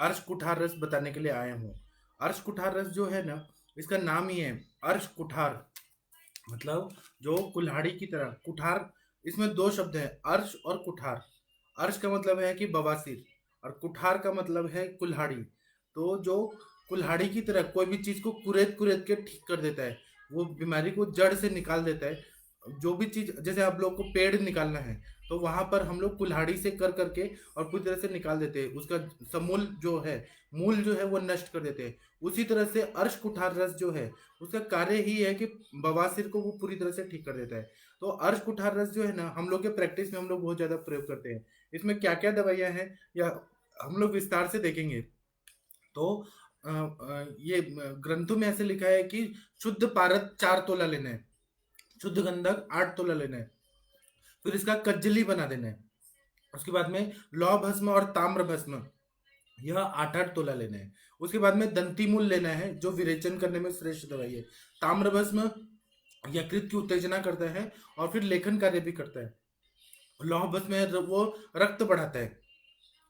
अर्श कुठार रस बताने के लिए आया हूँ। अर्श कुठार रस जो है ना, इसका नाम ही है अर्श कुठार, मतलब जो कुल्हाड़ी की तरह कुठार। इसमें दो शब्द हैं, अर्श और कुठार। अर्श का मतलब है कि बवासीर, और कुठार का मतलब है कुल्हाड़ी। तो जो कुल्हाड़ी की तरह कोई भी चीज को कुरेद कुरेद के ठीक कर देता है, वो बीमारी को जड़ से निकाल देता है। जो भी चीज, जैसे आप लोग को पेड़ निकालना है, तो वहां पर हम लोग कुल्हाड़ी से कर करके और पूरी तरह से निकाल देते हैं, उसका समूल जो है, मूल जो है वो नष्ट कर देते हैं। उसी तरह से अर्श कुठार रस जो है, उसका कार्य ही है कि बवासीर को वो पूरी तरह से ठीक कर देता है। तो अर्श कुठार रस जो है ना, हम लोग के प्रैक्टिस में हम लोग बहुत ज्यादा प्रयोग करते हैं। इसमें क्या क्या दवाइयां हैं, या हम लोग विस्तार से देखेंगे। तो ये ग्रंथों में ऐसे लिखा है कि शुद्ध पारद 4 तोला लेना है, शुद्ध गंधक 8 तोला लेना है, फिर इसका कज्जली बना देना है। उसके बाद में लौह भस्म और ताम्र भस्म, यह 8 8 तोला लेना है। उसके बाद में दंती मूल लेना है, जो विरेचन करने में श्रेष्ठ दवाई है। ताम्र भस्म यकृत की उत्तेजना करता है और फिर लेखन कार्य भी करता है। लौह भस्म है, वो रक्त बढ़ाता है।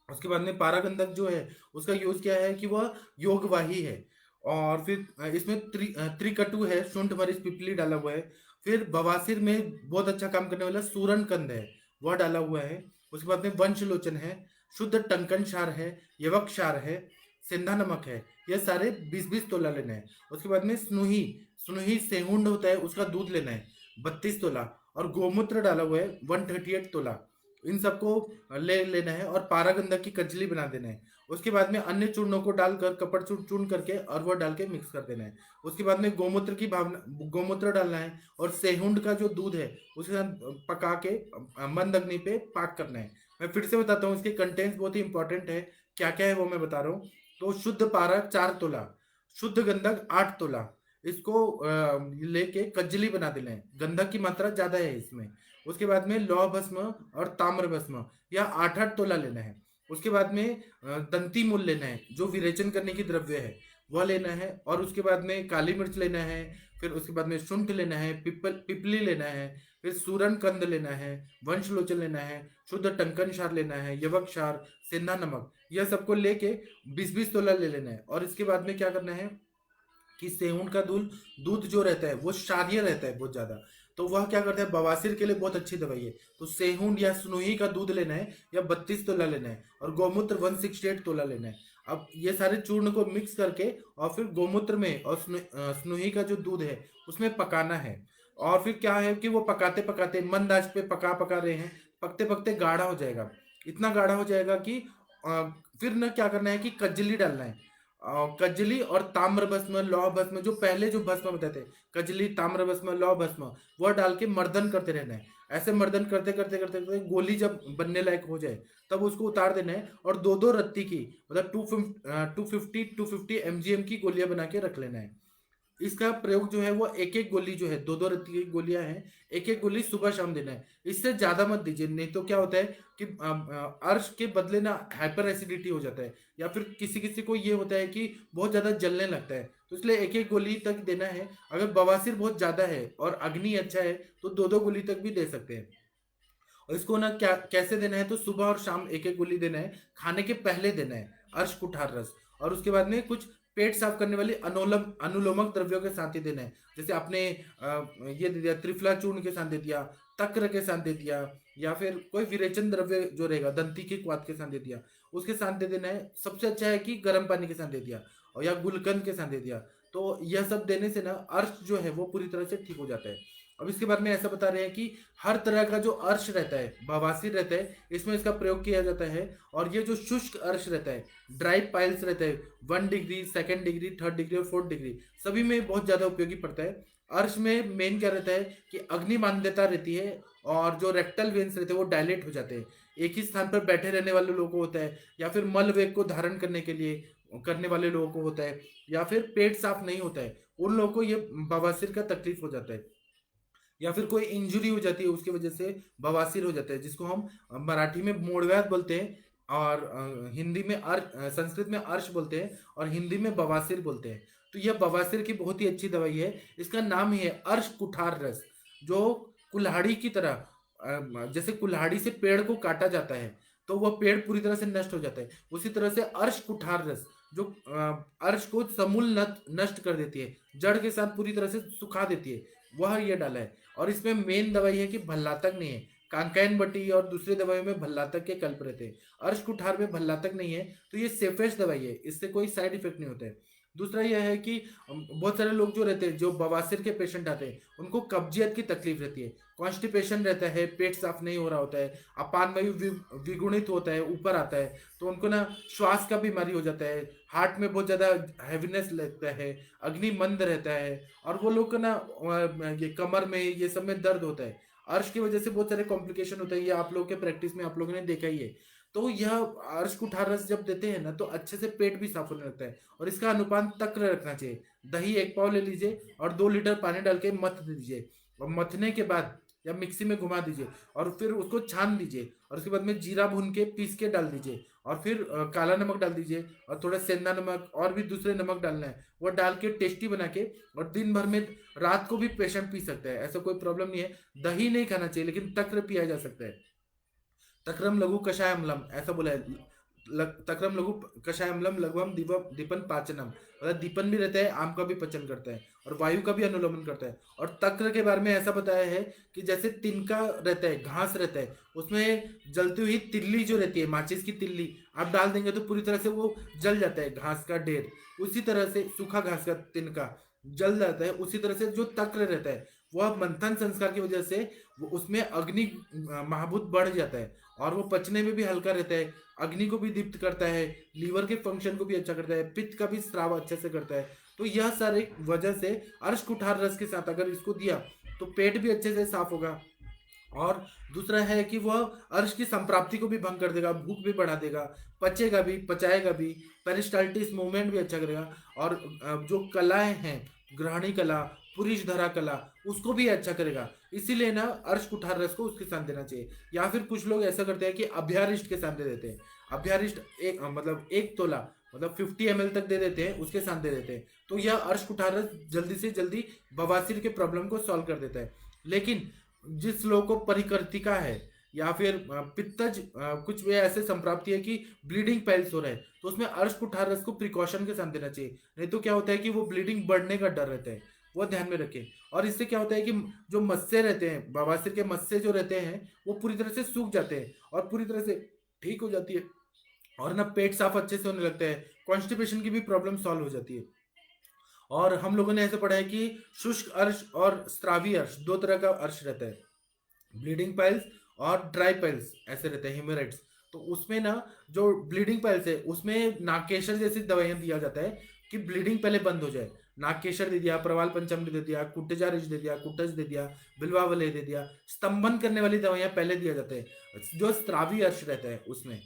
उसके बाद में पारागंधक जो है, उसका यूज क्या है कि वह योगवाही है। और फिर इसमें त्रिकटु है, शुंठ मरीच पिपली डाला हुआ है। फिर बवासीर में बहुत अच्छा काम करने वाला सूरन कंद है, वह डाला हुआ है। उसके बाद में वंशलोचन है, शुद्ध टंकन क्षार है, यवक क्षार है, सिंधा नमक है। ये सारे 20 20 तोला लेना है। उसके बाद में स्नुही, स्नुही सेहुंड होता है, उसका दूध लेना है 32 तोला। और गोमूत्र डाला हुआ है 138 तोला। इन सबको ले लेना है और पारागंधक की कजली बना देना है। उसके बाद में अन्य चूर्णों को डालकर कपड़ चूर्ण चूर्ण करके और वो डाल के मिक्स कर देना है। उसके बाद में गोमूत्र की भावना, गोमूत्र डालना है, और सेहुंड का जो दूध है उसके साथ पका के मंद अग्नि पे पाक करना है। मैं फिर से बताता हूँ, इसके कंटेंट्स बहुत ही इंपॉर्टेंट है, क्या क्या है वो मैं बता रहा हूँ। तो शुद्ध पारा 4 तोला, शुद्ध गंधक 8 तोला, इसको लेके कज्जली बना देना है। गंधक की मात्रा ज्यादा है इसमें। उसके बाद में लौह भस्म और ताम्र भस्म, या 8 8 तोला लेना है। उसके बाद में दंती मूल लेना है, जो विरेचन करने की द्रव्य है, वह लेना है। और उसके बाद में काली मिर्च लेना है। फिर उसके बाद में शुंठ लेना है, पिपली लेना है। फिर सूरन कंद लेना है, वंशलोचन लेना है, शुद्ध टंकन क्षार लेना है, यवक क्षार, सेंधा नमक, यह सबको लेके 20 20 तोला ले लेना है। और इसके बाद में क्या करना है कि सेहून का दूध, दूध जो रहता है वो क्षारीय रहता है बहुत ज्यादा। तो वह क्या करता है, बवासीर के लिए बहुत अच्छी दवाई है। तो सेहून या स्नोही का दूध लेना है, या 32 तोला लेना है। और गोमूत्र 168 तोला लेना है। अब ये सारे चूर्ण को मिक्स करके और फिर गोमूत्र में और स्नोही का जो दूध है उसमें पकाना है। और फिर क्या है कि वो पकाते पकाते मंद आंच पे पका पका रहे हैं, पकते पकते गाढ़ा हो जाएगा। इतना गाढ़ा हो जाएगा कि अ, फिर ना क्या करना है कि कजली डालना है। कजली और ताम्र भस्म, लौह भस्म, जो पहले जो भस्म बताए थे, कजली, ताम्र भस्म, लौह भस्म, वह डाल के मर्दन करते रहना है। ऐसे मर्दन करते करते करते करते गोली जब बनने लायक हो जाए, तब उसको उतार देना है। और दो दो रत्ती की, मतलब 250 की गोलियां बना के रख लेना है। इसका प्रयोग जो है वो एक एक गोली जो है, दो दो रत्ती की गोलियां हैं, एक एक गोली सुबह शाम देना है। इससे ज्यादा मत दीजिए, नहीं तो क्या होता है कि अर्श के बदले ना हाइपर एसिडिटी हो जाता है, या फिर किसी किसी को ये होता है कि बहुत ज्यादा जलने लगता है। तो इसलिए एक एक गोली तक देना है। अगर बवासीर बहुत ज्यादा है और अग्नि अच्छा है, तो दो दो गोली तक भी दे सकते हैं। और इसको ना क्या कैसे देना है, तो सुबह और शाम एक एक गोली देना है, खाने के पहले देना है अर्श कुठार रस। और उसके बाद में कुछ पेट साफ करने वाली अनुलोमक द्रव्यों के साथ ही देना है। जैसे आपने ये दे दिया, त्रिफला चूर्ण के साथ दे दिया, तक्र के साथ दे दिया, या फिर कोई विरेचन द्रव्य जो रहेगा दंती के क्वाथ के साथ दे दिया, उसके साथ दे देना है। सबसे अच्छा है कि गर्म पानी के साथ दे दिया, और या गुलकंद के साथ दे दिया। तो यह सब देने से ना अर्श जो है वो पूरी तरह से ठीक हो जाता है। अब इसके बाद में ऐसा बता रहे हैं कि हर तरह का जो अर्श रहता है, बवासीर रहता है, इसमें इसका प्रयोग किया जाता है। और ये जो शुष्क अर्श रहता है, ड्राई पाइल्स रहता है, 1 degree, 2nd degree, 3rd degree और 4th डिग्री, सभी में बहुत ज्यादा उपयोगी पड़ता है। अर्श में मेन क्या रहता है कि अग्नि मान्यता रहती है, और जो रेक्टल वेन्स रहते हैं वो डायलेट हो जाते हैं। एक ही स्थान पर बैठे रहने वाले लोगों को होता है, या फिर मल वेग को धारण करने के लिए करने वाले लोगों को होता है, या फिर पेट साफ नहीं होता है, उन लोगों को ये बवासीर का तकलीफ हो जाता है। या फिर कोई इंजुरी हो जाती है, उसकी वजह से बवासीर हो जाता है, जिसको हम मराठी में मूढ़व्याध बोलते हैं, और हिंदी में संस्कृत में अर्श बोलते हैं, और हिंदी में बवासीर बोलते हैं। तो यह बवासीर की बहुत ही अच्छी दवाई है। इसका नाम ही है अर्श कुठार रस। जो कुल्हाड़ी की तरह, जैसे कुल्हाड़ी से पेड़ को काटा जाता है, तो वह पेड़ पूरी तरह से नष्ट हो जाता है। उसी तरह से अर्श कुठार रस जो अर्श को समूल नष्ट कर देती है, जड़ के साथ पूरी तरह से सुखा देती है, वह ये डाला है। और इसमें मेन दवाई है कि भल्लातक नहीं है। कांकाइन बटी और दूसरी दवाइयों में भल्लातक के कल्प रहते हैं, अर्श कुठार में भल्लातक नहीं है, तो ये सेफेस्ट दवाई है, इससे कोई साइड इफेक्ट नहीं होता है। दूसरा यह है कि बहुत सारे लोग जो रहते हैं, जो बवासीर के पेशेंट आते हैं, उनको कब्जियत की तकलीफ रहती है, कॉन्स्टिपेशन रहता है, पेट साफ नहीं हो रहा होता है, अपान वायु विगुणित होता है, ऊपर आता है, तो उनको ना श्वास का बीमारी हो जाता है, हार्ट में बहुत ज़्यादा हैवीनेस लगता है, अग्नि मंद रहता है, और वो लोग को ना ये कमर में ये सब में दर्द होता है। अर्श की वजह से बहुत सारे कॉम्प्लिकेशन होते हैं, ये आप लोगों के प्रैक्टिस में आप लोगों ने देखा ही है। तो यह अर्श कुठार रस जब देते हैं ना, तो अच्छे से पेट भी साफ होने लगता है। और इसका अनुपान तक्र रखना चाहिए, दही 1 पाव ले लीजिए और 2 लीटर पानी डाल के मथ दीजिए, और मथने के बाद या मिक्सी में घुमा दीजिए, और फिर उसको छान दीजिए, और उसके बाद में जीरा भून के पीस के डाल दीजिए, और फिर काला नमक डाल दीजिए, और थोड़ा सेंधा नमक और भी दूसरे नमक डालना है, वो डाल के टेस्टी बना के, और दिन भर में रात को भी पेशेंट पी सकता है, ऐसा कोई प्रॉब्लम नहीं है। दही नहीं खाना चाहिए, लेकिन तक्र पिया जा सकता है। तक्रम लघु कषाय अम्लम ऐसा बोला है। तक्रम लघु कषाय अम्लम लघुम दीपन पाचनम, मतलब दीपन भी रहता है, आम का भी पचन करता है, और वायु का भी अनुलोमन करता है। और तक्र के बारे में ऐसा बताया है कि जैसे तिनका रहता है, घास रहता है, उसमें जलती हुई तिल्ली जो रहती है, माचिस की तिल्ली आप डाल देंगे तो पूरी तरह से वो जल जाता है, घास का ढेर। उसी तरह से सूखा घास का तिनका जल जाता है, उसी तरह से जो तक्र रहता है, वह मंथन संस्कार की वजह से वो उसमें अग्नि महाभूत बढ़ जाता है, और वो पचने में भी हल्का रहता है, अग्नि को भी दीप्त करता है, लीवर के फंक्शन को भी अच्छा करता है, पित्त का भी स्राव अच्छे से करता है। तो यह सारे वजह से अर्श कुठार रस के साथ अगर इसको दिया तो पेट भी अच्छे से साफ होगा। और दूसरा है कि वह अर्श की संप्राप्ति को भी भंग कर देगा, भूख भी बढ़ा देगा, पचेगा भी, पचाएगा भी, पेरिस्टाल्टिस मूवमेंट भी अच्छा करेगा, और जो कलाएं हैं, ग्रहणी कला, पुरुष धरा कला, उसको भी अच्छा करेगा। इसीलिए ना अर्श कुठार रस को उसके साथ देना चाहिए। या फिर कुछ लोग ऐसा करते हैं कि अभ्यारिष्ट के साथ दे देते हैं। अभ्यारिष्ट एक मतलब 1 तोला मतलब 50 ml तक दे देते हैं, उसके साथ दे देते हैं। तो यह अर्श कुठार रस जल्दी से जल्दी बवासीर के प्रॉब्लम को सॉल्व कर देता है। लेकिन जिस लोगों को परिकर्तिका है, या फिर पित्तज कुछ भी ऐसे संप्राप्ति है कि ब्लीडिंग पाइल्स हो रहा है, तो उसमें अर्श कुठार रस को प्रिकॉशन के साथ देना चाहिए। नहीं तो क्या होता है कि वो ब्लीडिंग बढ़ने का डर रहता है, वो ध्यान में रखें। और इससे क्या होता है कि जो मस्से रहते हैं, बवासीर के मस्से जो रहते हैं, वो पूरी तरह से सूख जाते हैं और पूरी तरह से ठीक हो जाती है, और ना पेट साफ अच्छे से होने लगता है, कॉन्स्टिपेशन की भी प्रॉब्लम सॉल्व हो जाती है। और हम लोगों ने ऐसे पढ़ा है कि शुष्क अर्श और स्त्रावी अर्श 2 तरह का अर्श रहता है, ब्लीडिंग पाइल्स और ड्राई पाइल्स ऐसे रहते हैं, हेमोरेट्स। तो उसमें ना जो ब्लीडिंग पाइल्स है, उसमें नागकेशर जैसी दवाइयां दिया जाता है कि ब्लीडिंग पहले बंद हो जाए। नागकेशर दे दिया, प्रवाल पंचमृत दे दिया, कुटजा रिच दे दिया, कुटज दे दिया, बिल्वावले दे दिया, स्तंभन करने वाली दवाइयां पहले दिया जाता है जो स्त्रावी अर्श रहता है उसमें।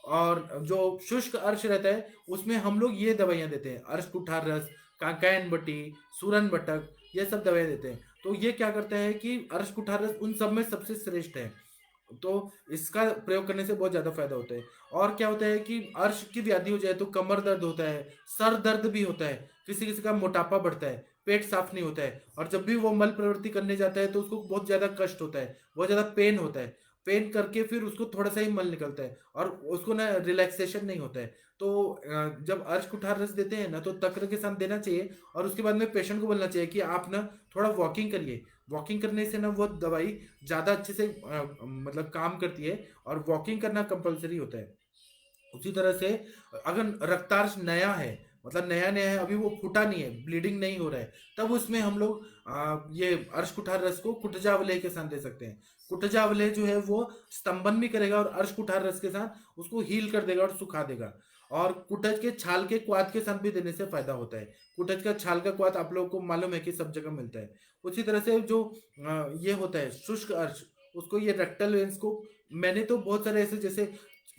और जो शुष्क अर्श रहता है उसमें हम लोग ये दवाइयां देते हैं, अर्श कुठार रस, कांकायन बटी, सूरन बटक, ये सब दवाइयां देते हैं। तो ये क्या करता है कि अर्श कुठार रस उन सब में सबसे श्रेष्ठ है, तो इसका प्रयोग करने से बहुत ज्यादा फायदा होता है। और क्या होता है कि अर्श की व्याधि हो जाए तो कमर दर्द होता है, सर दर्द भी होता है, किसी किसी का मोटापा बढ़ता है, पेट साफ नहीं होता है, और जब भी वो मल प्रवृत्ति करने जाता है तो उसको बहुत ज्यादा कष्ट होता है, बहुत ज्यादा पेन होता है, पेन करके फिर उसको थोड़ा सा ही मल निकलता है, और उसको ना रिलैक्सेशन नहीं होता है। तो जब अर्श कुठार रस देते हैं ना, तो तक्र के साथ देना चाहिए, और उसके बाद में पेशेंट को बोलना चाहिए कि आप ना थोड़ा वॉकिंग करिए। वॉकिंग करने से ना वो दवाई ज़्यादा अच्छे से मतलब काम करती है, और वॉकिंग करना कंपलसरी होता है। उसी तरह से अगर रक्तार्श नया है, मतलब नया नया है, अभी वो फूटा नहीं है, ब्लीडिंग नहीं हो रहा है, तब उसमें हम लोग ये अर्श कुठार रस को कुटजावले के साथ दे सकते हैं। कुटजावले जो है वो स्तंभन भी करेगा, और अर्श कुठार रस के साथ उसको हील कर देगा और सुखा देगा। और कुटज के छाल के क्वाथ के साथ भी देने से फायदा होता है। कुटज का छाल का क्वाथ आप लोगों को मालूम है कि सब जगह मिलता है। उसी तरह से जो ये होता है शुष्क अर्श, उसको ये रेक्टल वेन्स को, मैंने तो बहुत सारे ऐसे जैसे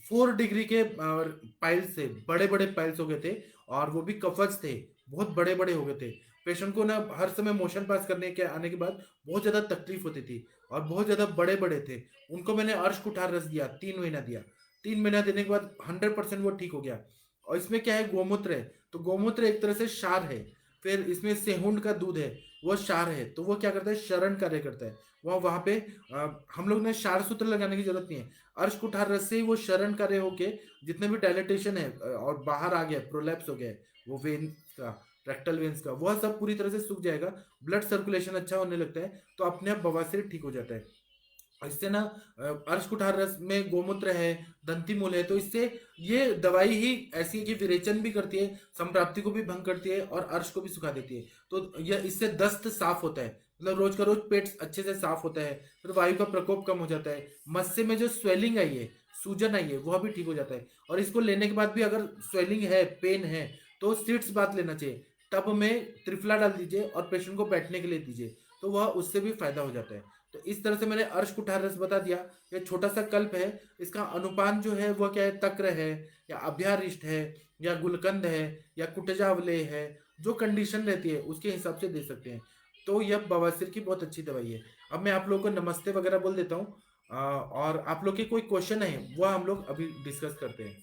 4 डिग्री के पाइल्स थे, बड़े बड़े पाइल्स हो गए थे, और वो भी कफज थे, बहुत बड़े बड़े हो गए थे। पेशेंट को ना हर समय मोशन पास करने के आने के बाद बहुत ज़्यादा तकलीफ होती थी, और बहुत ज़्यादा बड़े बड़े थे। उनको मैंने अर्श कुठार रस दिया, 3 महीना दिया। 3 महीना देने के बाद 100% वो ठीक हो गया। और इसमें क्या है, गोमूत्र है, तो गोमूत्र एक तरह से क्षार है, फिर इसमें सेहुंड का दूध है, वो क्षार है, तो वो क्या करता है, शरण कार्य करता है। वहाँ पे हम लोग ने क्षार सूत्र लगाने की जरूरत नहीं है। अर्श कुठार रस से ही वो शरण कार्य होके जितने भी डायलिटेशन है और बाहर आ गया, प्रोलैप्स हो गया है, वो वेन का, रेक्टल वेन्स का, वह सब पूरी तरह से सूख जाएगा। ब्लड सर्कुलेशन अच्छा होने लगता है, तो अपने आप बवासीर ठीक हो जाता है। इससे ना अर्श कुठार रस में गोमूत्र है, दंती मूल है, तो इससे ये दवाई ही ऐसी है कि विरेचन भी करती है, संप्राप्ति को भी भंग करती है और अर्श को भी सुखा देती है। तो यह इससे दस्त साफ होता है, मतलब रोज का रोज पेट अच्छे से साफ होता है, फिर वायु का प्रकोप कम हो जाता है, मस्से में जो स्वेलिंग आई है, सूजन आई है, वह भी ठीक हो जाता है। और इसको लेने के बाद भी अगर स्वेलिंग है, पेन है, तो सीड्स बात लेना चाहिए। टब में त्रिफला डाल दीजिए और पेशेंट को बैठने के लिए दीजिए, तो वह उससे भी फायदा हो जाता है। तो इस तरह से मैंने अर्श कुठार रस बता दिया। ये छोटा सा कल्प है, इसका अनुपान जो है वह क्या है, तक्र है या अभ्यारिष्ट है या गुलकंद है या कुटजावले है, जो कंडीशन रहती है उसके हिसाब से दे सकते हैं। तो यह बवासीर की बहुत अच्छी दवाई है। अब मैं आप लोगों को नमस्ते वगैरह बोल देता हूँ, और आप लोग के कोई क्वेश्चन है वह हम लोग अभी डिस्कस करते हैं।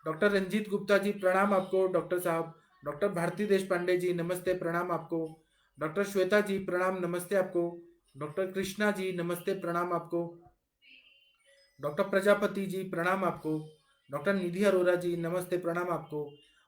डॉक्टर रंजीत गुप्ता जी प्रणाम आपको डॉक्टर साहब। डॉक्टर भारती देश पांडे जी नमस्ते प्रणाम आपको। डॉक्टर श्वेता जी प्रणाम नमस्ते आपको। डॉक्टर कृष्णा जी नमस्ते प्रणाम आपको। डॉक्टर प्रजापति जी प्रणाम आपको। डॉक्टर निधि अरोरा जी नमस्ते प्रणाम आपको।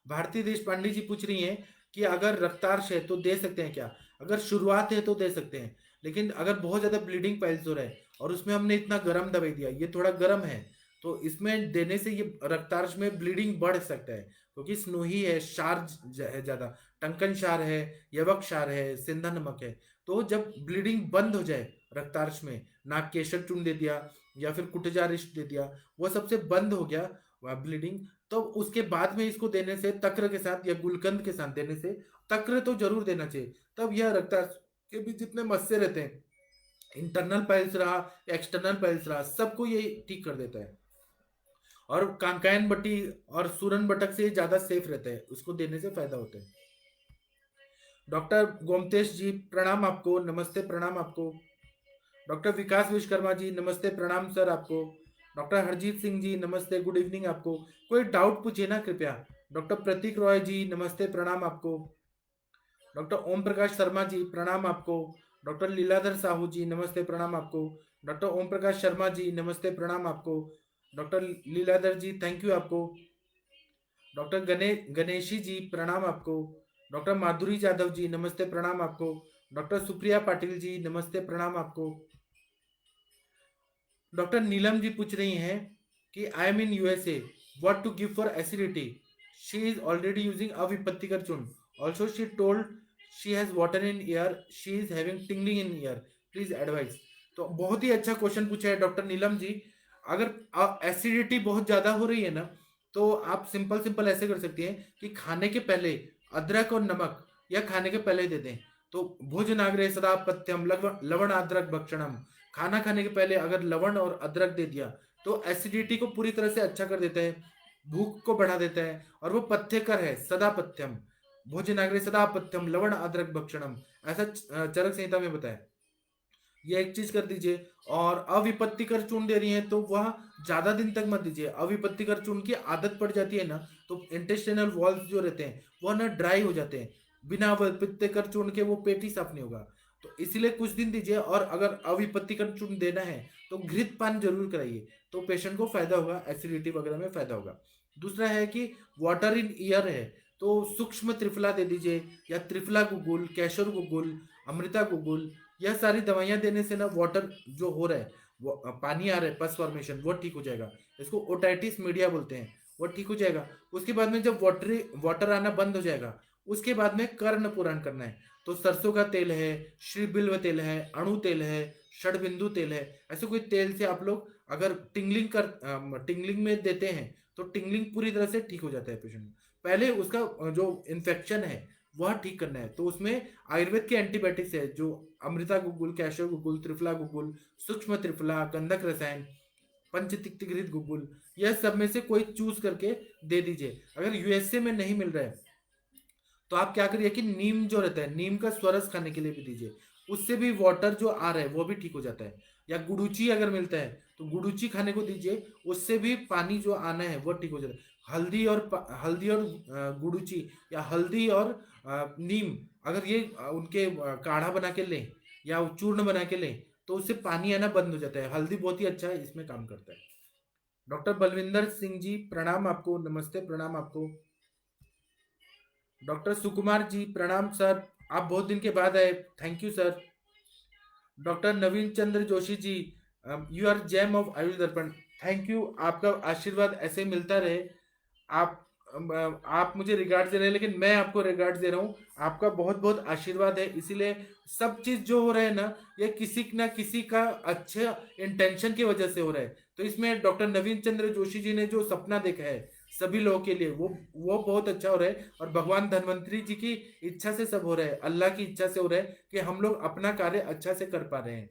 भारती देश पांडे जी पूछ रही हैं कि अगर रक्तार्श है तो दे सकते हैं क्या। अगर शुरुआत है तो दे सकते हैं, लेकिन अगर बहुत ज्यादा ब्लीडिंग पाइल्स हो रहा है और उसमें हमने इतना गर्म दवाई दिया, ये थोड़ा गर्म है, तो इसमें देने से ये रक्तार्श में ब्लीडिंग बढ़ सकता है, क्योंकि स्नोही है, क्षार है ज्यादा, टंकन क्षार है, यवक क्षार है, सिंधा नमक है। तो जब ब्लीडिंग बंद हो जाए रक्तार्श में, नाक केशर चूर्ण दे दिया या फिर कुटजारिष्ट दे दिया, वो सबसे बंद हो गया वह ब्लीडिंग, तो उसके बाद में इसको देने से, तक्र के साथ या गुलकंद के साथ देने से, तक्र तो जरूर देना चाहिए, तब यह रक्तार्श के भी जितने मस्से रहते हैं, इंटरनल पाइल्स रहा, एक्सटर्नल पाइल्स रहा, सबको ये ठीक कर देता है। और कांकायन बट्टी और सूरन बटक से ज्यादा सेफ रहता है, उसको देने से फायदा होता है। डॉक्टर गोमतेश जी प्रणाम आपको, नमस्ते प्रणाम आपको। डॉक्टर विकास विश्वकर्मा जी नमस्ते प्रणाम सर आपको। डॉक्टर हरजीत सिंह जी नमस्ते, गुड इवनिंग आपको। कोई डाउट पूछिए ना कृपया। डॉक्टर प्रतीक रॉय जी नमस्ते प्रणाम आपको। डॉक्टर ओम प्रकाश शर्मा जी प्रणाम आपको। डॉक्टर लीलाधर साहू जी नमस्ते प्रणाम आपको। डॉक्टर ओम प्रकाश शर्मा जी नमस्ते प्रणाम आपको। Doctor Leeladhar ji thank you आपको। डॉक्टर गणेशी जी प्रणाम आपको। डॉक्टर माधुरी जाधव जी नमस्ते प्रणाम आपको। डॉक्टर सुप्रिया पाटिल जी नमस्ते प्रणाम आपको। डॉक्टर नीलम जी पूछ रही हैं कि I am in USA, what to give for acidity, she is already using avipattikar churna, also she told she has water in ear, she is having tingling in ear, please advise. तो बहुत ही अच्छा क्वेश्चन पूछा है doctor Neelam जी। अगर acidity बहुत ज्यादा हो रही है ना, तो आप सिंपल सिंपल ऐसे कर सकती हैं कि खाने के पहले अदरक और नमक, या खाने के पहले दे दें। तो भोजनाग्रे सदा पथ्यम लवण अदरक भक्षणम, खाना खाने के पहले अगर लवण और अदरक दे दिया तो एसिडिटी को पूरी तरह से अच्छा कर देता है, भूख को बढ़ा देता है, और वो पथ्यकर है, सदा पथ्यम, भोजनाग्रे सदा पथ्यम लवण अदरक भक्षणम, ऐसा चरक संहिता में बताया। ये एक चीज कर दीजिए। और अविपत्तिकर चूर्ण दे रही है तो वह ज्यादा दिन तक मत दीजिए। अविपत्तिकर चूर्ण की आदत पड़ जाती है ना, तो इंटेस्टिनल वॉल्व जो रहते हैं वह ना ड्राई हो जाते हैं, बिना अविपत्तिकर चूर्ण के वो पेट ही साफ नहीं होगा। तो इसीलिए कुछ दिन दीजिए, और अगर अविपत्तिकर चूर्ण देना है तो घृत पान जरूर कराइए, तो पेशेंट को फायदा होगा, एसिडिटी वगैरह में फायदा होगा। दूसरा है कि वाटर इन ईयर है, तो सूक्ष्म त्रिफला दे दीजिए, या त्रिफला गुगुल, कैशोर गुगुल, अमृता गुगुल, यह सारी दवाइयां देने से ना वाटर जो हो रहा है, वो पानी आ रहा है, पस फॉर्मेशन, वो ठीक हो जाएगा। इसको ओटाइटिस मीडिया बोलते हैं, वो ठीक हो जाएगा। उसके बाद में जब वाटर आना बंद हो जाएगा, उसके बाद में कर्ण पुराण करना है। तो सरसों का तेल है, श्री बिल्व तेल है, अणु तेल है, षडबिंदु तेल है, ऐसे कोई तेल से आप लोग अगर टिंगलिंग में देते हैं तो टिंगलिंग पूरी तरह से ठीक हो जाता है पेशेंट। पहले उसका जो इन्फेक्शन है वह ठीक करना है, तो उसमें आयुर्वेद के एंटीबायोटिक्स है, जो अमृता गुगुल, कैशो गुगुल, त्रिफला गुगुल, सूक्ष्म त्रिफला, गंधक रसायन, पंचतिक्तिकृत गुगुल, यह सब में से कोई चूज करके दे दीजिए। अगर यूएसए में नहीं मिल रहा है तो आप क्या करिए कि नीम जो रहता है, नीम का स्वरस खाने के लिए भी दीजिए, उससे भी वाटर जो आ रहा है वो भी ठीक हो जाता है। या गुड़ूची अगर मिलता है तो गुड़ूची खाने को दीजिए, उससे भी पानी जो आना है वो ठीक हो जाता है। हल्दी और गुड़ूची या हल्दी और नीम, अगर ये उनके काढ़ा बना के लें या चूर्ण बना के लें तो उससे पानी आना बंद हो जाता है। हल्दी बहुत ही अच्छा है, इसमें काम करता है। डॉक्टर बलविंदर सिंह जी प्रणाम आपको, नमस्ते, प्रणाम आपको। डॉक्टर सुकुमार जी प्रणाम सर, आप बहुत दिन के बाद आए, thank you sir. Doctor Naveen Chandra Joshi ji, you are gem of Ayush Darpan, thank you, आपका आशीर्वाद ऐसे मिलता रहे। आप आप मुझे रिगार्ड दे रहे हैं लेकिन मैं आपको रिगार्ड दे रहा हूँ। आपका बहुत बहुत आशीर्वाद है, इसीलिए सब चीज जो हो रहा है ना, ये किसी ना किसी का अच्छे इंटेंशन की वजह से हो रहा है। तो इसमें डॉक्टर नवीन चंद्र जोशी जी ने जो सपना देखा है सभी लोगों के लिए, वो बहुत अच्छा हो रहा है। और भगवान धन्वंतरी जी की इच्छा से सब हो रहा है, अल्लाह की इच्छा से हो रहा है कि हम लोग अपना कार्य अच्छा से कर पा रहे हैं।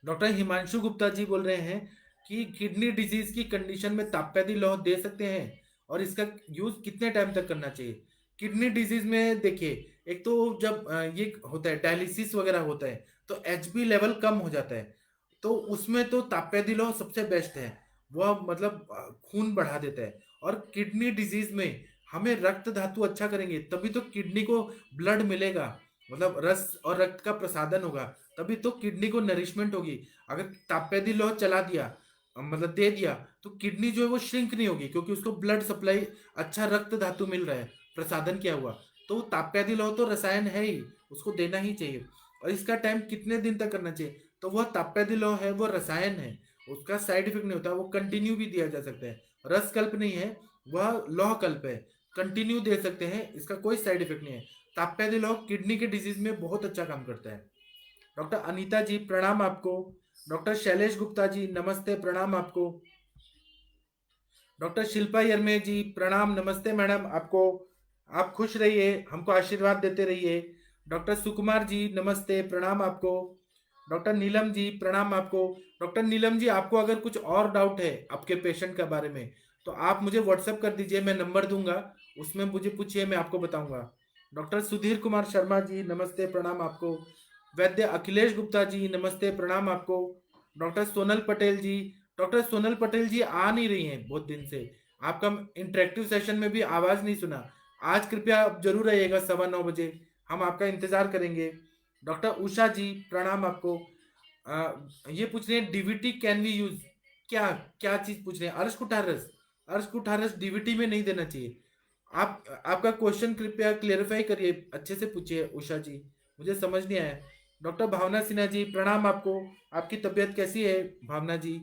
डॉक्टर हिमांशु गुप्ता जी बोल रहे हैं कि किडनी डिजीज की कंडीशन में ताप्यादी लौह दे सकते हैं और इसका यूज कितने टाइम तक करना चाहिए। किडनी डिजीज में देखिए, एक तो जब ये होता है डायलिसिस वगैरह होता है तो एचबी लेवल कम हो जाता है, तो उसमें तो ताप्यादी लौह सबसे बेस्ट है। वह मतलब खून बढ़ा देता है। और किडनी डिजीज में हमें रक्त धातु अच्छा करेंगे तभी तो किडनी को ब्लड मिलेगा, मतलब रस और रक्त का प्रसादन होगा, तभी तो किडनी को नरिशमेंट होगी। अगर ताप्यादी लौह चला दिया, मतलब दे दिया, तो किडनी जो है वो श्रिंक नहीं होगी क्योंकि उसको ब्लड सप्लाई, अच्छा रक्त धातु मिल रहा है, प्रसादन किया हुआ। तो ताप्यादी लौह तो रसायन है ही, उसको देना ही चाहिए। और इसका टाइम कितने दिन तक करना चाहिए, तो वह ताप्यादी लौह है वो रसायन है, उसका साइड इफेक्ट नहीं होता, वो कंटिन्यू भी दिया जा सकता है। रस कल्प नहीं है, वह लौह कल्प है, कंटिन्यू दे सकते हैं, इसका कोई साइड इफेक्ट नहीं है। ताप्यादी लौह किडनी के डिजीज में बहुत अच्छा काम करता है। डॉक्टर अनीता जी प्रणाम आपको। डॉक्टर शैलेश गुप्ता जी नमस्ते, प्रणाम आपको। डॉक्टर शिल्पा यरमे जी प्रणाम, नमस्ते मैडम आपको। आप खुश रहिए, हमको आशीर्वाद देते रहिए। डॉक्टर सुकुमार जी नमस्ते, प्रणाम आपको। डॉक्टर नीलम जी प्रणाम आपको। डॉक्टर नीलम जी, आपको अगर कुछ और डाउट है आपके पेशेंट के बारे में तो आप मुझे व्हाट्सएप कर दीजिए, मैं नंबर दूंगा, उसमें मुझे पूछिए, मैं आपको बताऊंगा। डॉक्टर सुधीर कुमार शर्मा जी नमस्ते, प्रणाम आपको। वैद्य अखिलेश गुप्ता जी नमस्ते, प्रणाम आपको। डॉक्टर सोनल पटेल जी, डॉक्टर सोनल पटेल जी आ नहीं रही हैं बहुत दिन से, आपका इंटरेक्टिव सेशन में भी आवाज नहीं सुना। आज कृपया आप जरूर आइएगा 9:15 बजे, हम आपका इंतजार करेंगे। डॉक्टर उषा जी प्रणाम आपको। ये पूछ रहे हैं डीवीटी कैन वी यूज, क्या क्या चीज पूछ रहे हैं, अर्श कुठारस। अर्श कुठारस डीवीटी में नहीं देना चाहिए। आप आपका क्वेश्चन कृपया क्लेरिफाई करिए, अच्छे से पूछिए उषा जी, मुझे समझ नहीं आया। डॉक्टर भावना सिन्हा जी प्रणाम आपको, आपकी तबीयत कैसी है भावना जी।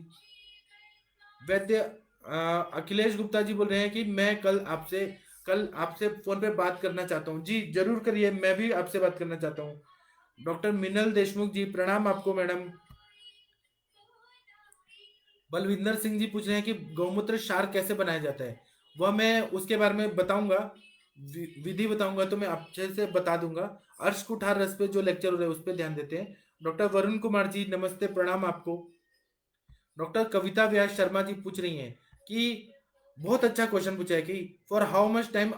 वैद्य अखिलेश गुप्ता जी बोल रहे हैं कि मैं कल आपसे फोन पे बात करना चाहता हूँ। जी जरूर करिए, मैं भी आपसे बात करना चाहता हूँ। डॉक्टर मिनल देशमुख जी प्रणाम आपको मैडम। बलविंदर सिंह जी पूछ रहे हैं कि गौमूत्र क्षार कैसे बनाया जाता है, वह मैं उसके बारे में बताऊंगा, विधि बताऊंगा तो मैं अच्छे से बता दूंगा। अर्श कुठार रस पे जो लेक्चर हो रहा है उस पर ध्यान देते हैं। डॉक्टर वरुण कुमार जी नमस्ते, प्रणाम आपको। डॉक्टर कविता व्यास शर्मा जी पूछ रही हैं कि बहुत अच्छा क्वेश्चन पूछा है कि फॉर हाउ मच टाइम,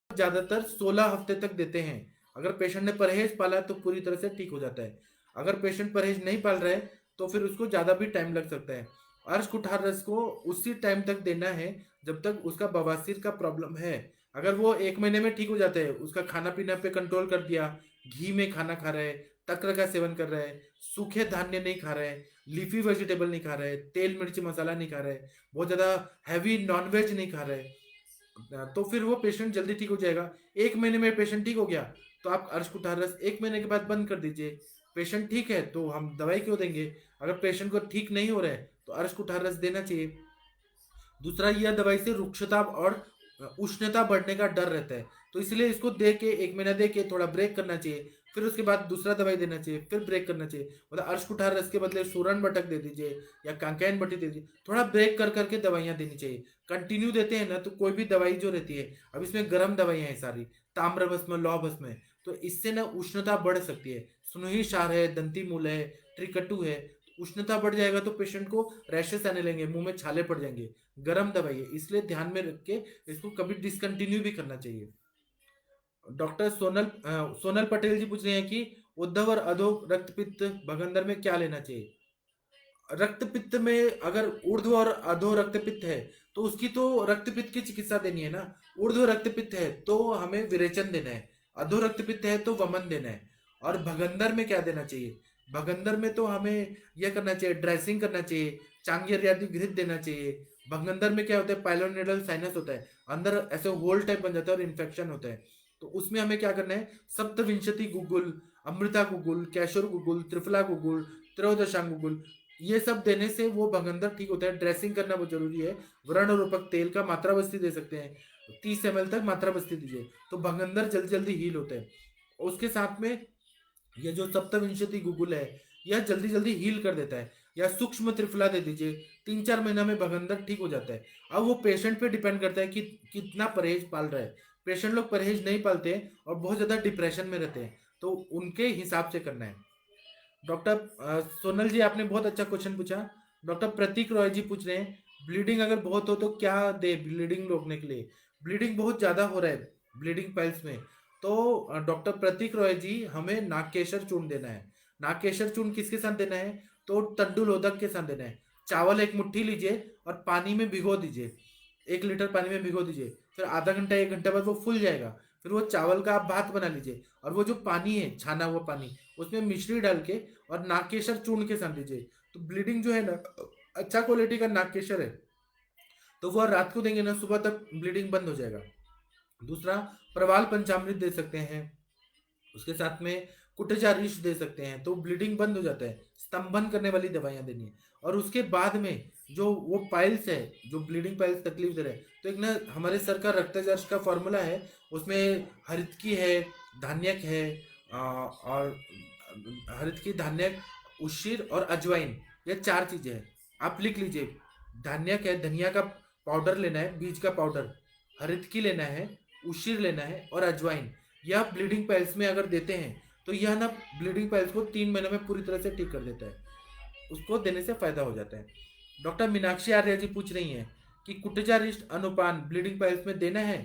ज्यादातर 16 हफ्ते तक देते हैं। अगर पेशेंट ने परहेज पाला तो पूरी तरह से ठीक हो जाता है, अगर पेशेंट परहेज नहीं पाल रहा है तो फिर उसको ज्यादा भी टाइम लग सकता है। अर्श कुठार रस को उसी टाइम तक देना है जब तक उसका बवासीर का प्रॉब्लम है। अगर वो 1 महीने में ठीक हो जाता है, उसका खाना पीना पे कंट्रोल कर दिया, घी में खाना खा रहा है, तक्र का सेवन कर रहा है, सूखे धान्य नहीं खा रहा है, लीफी वेजिटेबल नहीं खा रहा है, तेल मिर्ची मसाला नहीं खा रहा है, बहुत ज्यादा हैवी नॉनवेज नहीं खा रहा है, तो फिर वो पेशेंट जल्दी ठीक हो जाएगा। 1 महीने में पेशेंट ठीक हो गया तो आप अर्श कुठार रस 1 महीने के बाद बंद कर दीजिए। पेशेंट ठीक है तो हम दवाई क्यों देंगे, अगर पेशेंट को ठीक नहीं हो रहा है तो अर्श कुठार रस देना चाहिए। दूसरा, यह दवाई से रुक्षता और उष्णता बढ़ने का डर रहता है, तो इसलिए इसको दे के 1 महीना दे के थोड़ा ब्रेक करना चाहिए, फिर उसके बाद दूसरा दवाई देना चाहिए, फिर ब्रेक करना चाहिए। मतलब अर्श कुठार रस के बदले सूरन बटक दे दीजिए या कांकेन बटी दे दीजिए, थोड़ा ब्रेक कर करके दवाइयाँ देनी चाहिए। कंटिन्यू देते हैं ना तो कोई भी दवाई जो रहती है, अब इसमें गर्म दवाइयाँ हैं सारी, ताम्र भस्म लौह भस्म है, तो इससे ना उष्णता बढ़ सकती है। सुनोही क्षार है, दंती मूल है, त्रिकटु है, उष्णता बढ़ जाएगा तो पेशेंट को रैशेस आने लगेंगे, मुंह में छाले पड़ जाएंगे। गर्म दवाई है, इसलिए ध्यान में रख के इसको कभी डिसकंटिन्यू भी करना चाहिए। डॉक्टर सोनल पटेल जी पूछ रहे हैं कि उद्धव और अधो रक्तपित्त भगंदर में क्या लेना चाहिए? रक्तपित्त में अगर ऊर्ध्व और अधो रक्तपित्त है तो उसकी तो रक्तपित्त की चिकित्सा देनी है ना। ऊर्ध्व रक्तपित्त है तो हमें विरेचन देना है, अधो रक्तपित्त है तो वमन देना है। और भगंदर में क्या देना चाहिए? भगंदर में तो हमें यह करना चाहिए, ड्रेसिंग करना चाहिए, चांगियर्यादी घृत देना चाहिए। भगंदर में क्या होता है, पाइलोनेडल साइनस होता है, अंदर ऐसे होल टाइप बन जाता है और इन्फेक्शन होता है। तो उसमें हमें क्या करना है, सप्तविंशति गुगुल, अमृता गुगुल, कैशोर गुगुल, त्रिफला गुगुल, त्रयोदशांग गुगुल, ये सब देने से वो भगंदर ठीक होता है। ड्रेसिंग करना बहुत जरूरी है। व्रण रूपक तेल का मात्रा बस्ती दे सकते हैं, 30 ml तक मात्रा बस्ती दीजिए तो भगंदर जल्दी जल्दी हील होता है। उसके साथ में ये जो सप्तविंशति गुगुल है यह जल्दी जल्दी हील कर देता है। या सूक्ष्म त्रिफला दे दीजिए, 3-4 महीना में भगंदर ठीक हो जाता है। अब वो पेशेंट पे डिपेंड करता है कि कितना परहेज पाल रहा है। पेशेंट लोग परहेज नहीं पालते और बहुत ज्यादा डिप्रेशन में रहते हैं, तो उनके हिसाब से करना है। डॉक्टर सोनल जी, आपने बहुत अच्छा क्वेश्चन पूछा। डॉक्टर प्रतीक रॉय जी पूछ रहे हैं, ब्लीडिंग अगर बहुत हो तो क्या दे ब्लीडिंग रोकने के लिए? ब्लीडिंग बहुत ज्यादा हो रहा है ब्लीडिंग पाइल्स में, तो डॉक्टर प्रतीक रॉय जी हमें नागकेशर चूर्ण देना है। नागकेशर चूर्ण किसके साथ देना है? तो तंडुलोदक के साथ देना है। चावल एक मुट्ठी लीजिए और पानी में भिगो दीजिए, 1 लीटर पानी में भिगो दीजिए, फिर आधा घंटा 1 घंटा बाद वो फूल जाएगा। फिर वो चावल का आप भात बना लीजिए और वो जो पानी है छाना हुआ पानी, उसमें मिश्री डाल के और नागकेशर चूर्ण के साथ दीजिए। तो ब्लीडिंग जो है ना, अच्छा क्वालिटी का नागकेशर है तो वो रात को देंगे ना, सुबह तक ब्लीडिंग बंद हो जाएगा। दूसरा, प्रवाल पंचामृत दे सकते हैं। उसके साथ में कुटजारिश दे सकते हैं तो ब्लीडिंग बंद हो जाता है। स्तंभन करने वाली दवाइयां देनी है। और उसके बाद में जो वो पाइल्स है, जो ब्लीडिंग पाइल्स तकलीफ दे रहे हैं, तो एक ना हमारे सर का रक्तजर्श का फॉर्मूला है, उसमें हरितकी है, धान्यक है, और हरितकी, धान्यक, उशीर और अजवाइन, ये 4 चीजें हैं। आप लिख लीजिए। धान्यक है, धनिया का पाउडर लेना है, बीज का पाउडर, हरितकी लेना है, उशीर लेना है और अजवाइन। यह ब्लीडिंग पाइल्स में अगर देते हैं तो यह ना ब्लीडिंग पाइल्स को 3 महीने में पूरी तरह से ठीक कर देता है। उसको देने से फायदा हो जाता है। डॉक्टर मीनाक्षी आर्य जी पूछ रही हैं कि कुटजारिस्ट अनुपान ब्लीडिंग पाइल्स में देना है?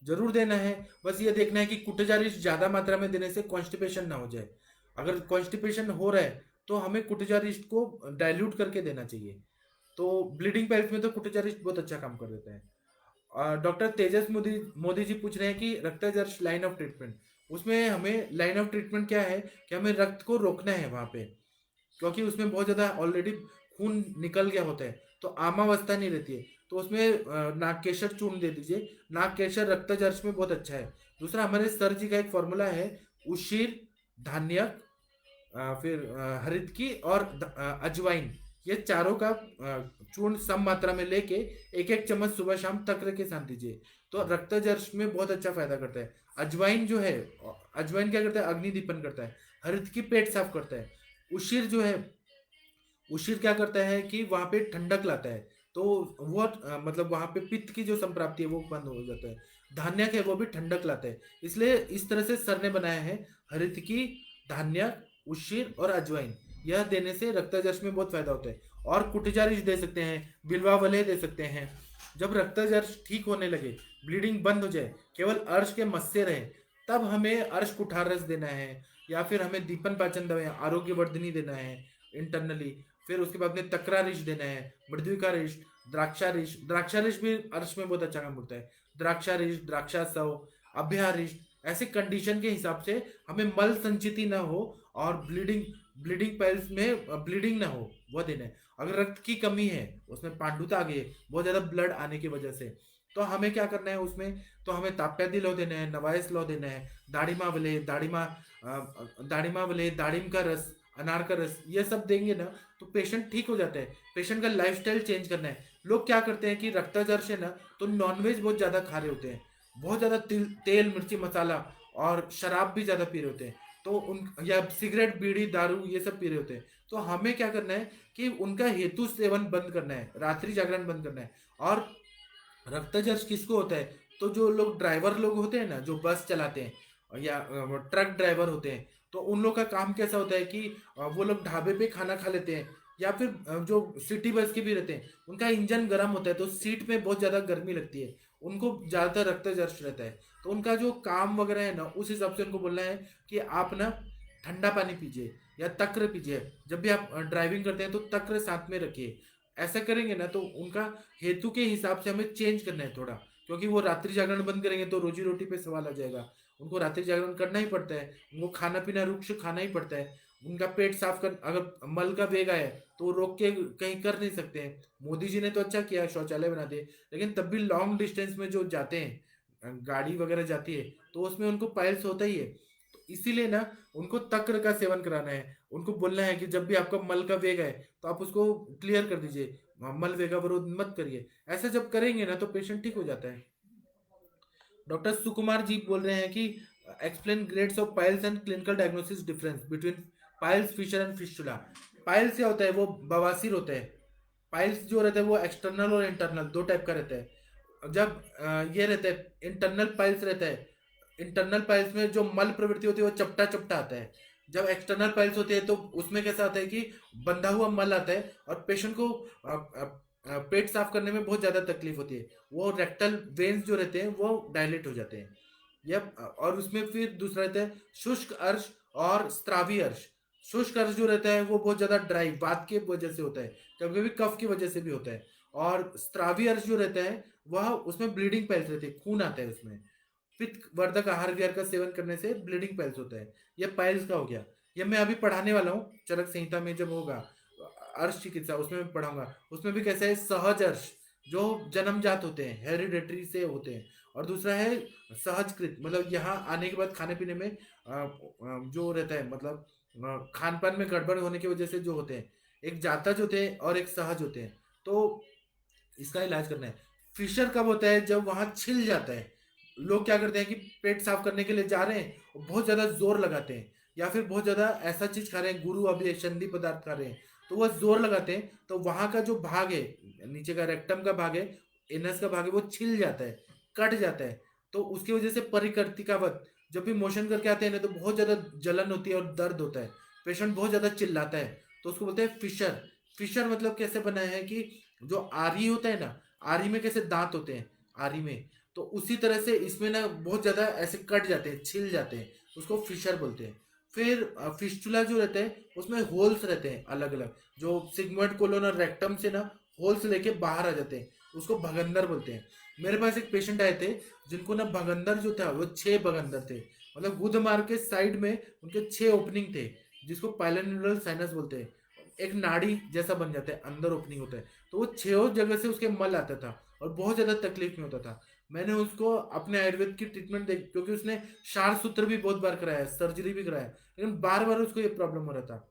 जरूर देना है। बस ये देखना है कि कुटजारिस्ट ज्यादा मात्रा में देने से कॉन्स्टिपेशन ना हो जाए। अगर कॉन्स्टिपेशन हो रहा है तो हमें कुटजारिस्ट को डाइल्यूट करके देना चाहिए। तो ब्लीडिंग पाइल्स में तो कुटजारिस्ट बहुत अच्छा काम कर देता है। डॉक्टर तेजस मोदी मोदी जी पूछ रहे हैं कि रक्तजर्श लाइन ऑफ ट्रीटमेंट, उसमें हमें लाइन ऑफ ट्रीटमेंट क्या है कि हमें रक्त को रोकना है वहां पे, क्योंकि उसमें बहुत ज़्यादा ऑलरेडी खून निकल गया होता है तो आमावस्था नहीं रहती है। तो उसमें नागकेशर चूर्ण दे दीजिए। नागकेशर रक्तजर्श में बहुत अच्छा है। दूसरा, हमारे सर जी का एक फॉर्मूला है, उशीर, धान्यक, फिर हरितकी और अजवाइन, ये चारों का चूर्ण सम मात्रा में लेके 1-1 चम्मच सुबह शाम तक्र के साथ दीजिए तो रक्तजर्श में बहुत अच्छा फायदा करता है। अजवाइन जो है, अजवाइन क्या करता है, अग्निदीपन करता है। हरितकी पेट साफ करता है। उशीर जो है, उशीर क्या करता है कि वहां पे ठंडक लाता है, तो वो मतलब वहां पे पित्त की जो संप्राप्ति है वो बंद हो जाता है। धान्यक है वो भी ठंडक लाता है। इसलिए इस तरह से सर ने बनाया है, हरितकी, धान्यक, उशीर और अजवाइन, यह देने से रक्तजर्श में बहुत फायदा होता है। और कुटजारिश दे सकते हैं, बिल्वा वलय दे सकते हैं। जब रक्तजर्श ठीक होने लगे, ब्लीडिंग बंद हो जाए, केवल अर्श के मस्से रहे, तब हमें अर्श कुठार रस देना है, या फिर हमें दीपन पाचन दवाएं आरोग्य वर्धनी देना है इंटरनली। फिर उसके बाद में तक्रारिश देना है, मृदुकारिश, द्राक्षारिश। द्राक्षारिश भी अर्श में बहुत अच्छा काम करता है। द्राक्षारिश, द्राक्षासव, अभ्यारिश, ऐसे कंडीशन के हिसाब से हमें मल संचिति ना हो और ब्लीडिंग ब्लीडिंग पाइल्स में ब्लीडिंग ना हो, वो देना है। अगर रक्त की कमी है, उसमें पांडुता आ गई है बहुत ज्यादा ब्लड आने की वजह से, तो हमें क्या करना है उसमें, तो हमें ताप्यादी लो देना है, नवायस लो देना है, दाड़िमा वले, दाड़िमा वले, दाड़िम का रस, अनार का रस, ये सब देंगे ना तो पेशेंट ठीक हो जाता है। पेशेंट का लाइफस्टाइल चेंज करना है। लोग क्या करते हैं कि रक्तजर्श है ना तो नॉनवेज बहुत ज्यादा खा रहे होते हैं, बहुत ज्यादा तेल मिर्ची मसाला और शराब भी ज्यादा पी रहे होते हैं, तो उन या सिगरेट बीड़ी दारू ये सब पी रहे होते हैं। तो हमें क्या करना है कि उनका हेतु सेवन बंद करना है, रात्रि जागरण बंद करना है। और रक्तजर्श किसको होता है, तो जो लोग ड्राइवर लोग होते हैं ना, जो बस चलाते हैं या ट्रक ड्राइवर होते हैं, तो उन लोग का काम कैसा होता है कि वो लोग ढाबे पे खाना खा लेते हैं, या फिर जो सिटी बस के भी रहते हैं, उनका इंजन गर्म होता है तो सीट में बहुत ज़्यादा गर्मी लगती है, उनको ज़्यादातर रक्तजर्श रहता है। तो उनका जो काम वगैरह है ना, उस हिसाब से उनको बोलना है कि आप ना ठंडा पानी पीजिए या तक्र पीजिए। जब भी आप ड्राइविंग करते हैं तो तक्र साथ में रखिए। ऐसा करेंगे ना तो उनका हेतु के हिसाब से हमें चेंज करना है थोड़ा, क्योंकि वो रात्रि जागरण बंद करेंगे तो रोजी रोटी पे सवाल आ जाएगा। उनको रात्रि जागरण करना ही पड़ता है, उनको खाना पीना रुक्ष खाना ही पड़ता है। उनका पेट साफ कर, अगर मल का वेग आए तो वो रोक के कहीं कर नहीं सकते हैं। मोदी जी ने तो अच्छा किया, शौचालय बना दिए, लेकिन तब भी लॉन्ग डिस्टेंस में जो जाते हैं, गाड़ी वगैरह जाती है तो उसमें उनको पाइल्स होता ही है। तो इसीलिए ना उनको तक्र का सेवन कराना है। उनको बोलना है कि जब भी आपका मल का वेग है तो आप उसको क्लियर कर दीजिए, मल वेगावरोध मत करिए। ऐसा जब करेंगे ना तो पेशेंट ठीक हो जाता है। डॉक्टर सुकुमार जी बोल रहे हैं कि explain grades of piles and clinical diagnosis difference between piles, fissure and fistula. Piles क्या होता है, वो बवासीर होता है। पाइल्स जो रहता है वो एक्सटर्नल और इंटरनल दो टाइप का रहता है। जब ये रहता है इंटरनल पाइल्स रहता है, इंटरनल पाइल्स में जो मल प्रवृत्ति होती है वो चपटा चपटा आता है। जब एक्सटर्नल पाइल्स होती है तो उसमें कैसा आता है कि बंधा हुआ मल आता है और पेशेंट को पेट साफ करने में बहुत ज्यादा तकलीफ होती है। वो रेक्टल वेन्स जो रहते हैं वो डायलेट हो जाते हैं। यप। और उसमें फिर दूसरा रहता है शुष्क अर्श और स्त्रावी अर्श। शुष्क अर्श जो रहता है वो बहुत ज्यादा ड्राई वात के वजह से होता है, कभी कभी कफ की वजह से भी होता है। और स्त्रावी अर्श जो रहता है वह उसमें ब्लीडिंग पाइल्स रहती है, खून आता है उसमें। पित्त वर्धक आहार विहार का सेवन करने से ब्लीडिंग पाइल्स होता है। यह पाइल्स का हो गया। यह मैं अभी पढ़ाने वाला हूँ, चरक संहिता में जब होगा अर्श चिकित्सा उसमें मैं पढ़ाऊंगा। उसमें भी कैसा है, सहज अर्श जो जन्मजात होते हैं, हेरिडेटरी से होते हैं। और दूसरा है सहजकृत, मतलब यहाँ आने के बाद खाने पीने में जो रहता है, मतलब खान पान में गड़बड़ होने की वजह से जो होते हैं, एक जाता जो होते हैं और एक सहज होते हैं। तो इसका इलाज करना है। फिशर कब होता है, जब वहां छिल जाता है। लोग क्या करते हैं कि पेट साफ करने के लिए जा रहे हैं और बहुत ज्यादा जोर लगाते हैं, या फिर बहुत ज्यादा ऐसा चीज खा रहे हैं, गुरु अभिसंधि पदार्थ खा रहे हैं, तो वह जोर लगाते हैं तो वहां का जो भाग है, नीचे का रेक्टम का भाग है, एनस का भाग है, वो छिल जाता है, कट जाता है। तो उसकी वजह से परिकर्तिकावत जब भी मोशन करके आते हैं ना तो बहुत ज्यादा जलन होती है और दर्द होता है। पेशेंट बहुत ज्यादा चिल्लाता है, तो उसको बोलते हैं फिशर। फिशर मतलब कैसे बना है कि जो आरी होता है ना, आरी में कैसे दांत होते हैं आरी में, तो उसी तरह से इसमें ना बहुत ज्यादा ऐसे कट जाते हैं, छिल जाते हैं, उसको फिशर बोलते हैं। फिर फिस्टुला जो रहते हैं उसमें होल्स रहते हैं अलग अलग, जो सिग्मोइड कोलोन और रेक्टम से ना होल्स लेके बाहर आ जाते हैं, उसको भगंदर बोलते हैं। मेरे पास एक पेशेंट आए थे जिनको ना भगंदर जो था वो 6 भगंदर थे, मतलब गुद मार्ग के साइड में उनके 6 ओपनिंग थे, जिसको पाइलोन्यूरल साइनस बोलते हैं। एक नाड़ी जैसा बन जाता है, अंदर ओपनिंग होता है, तो वो 6 जगह से उसके मल आता था और बहुत ज्यादा तकलीफ में होता था। मैंने उसको अपने आयुर्वेद की ट्रीटमेंट दे, क्योंकि उसने क्षार सूत्र भी बहुत बार कराया, सर्जरी भी कराया, लेकिन बार बार उसको ये प्रॉब्लम हो रहा था।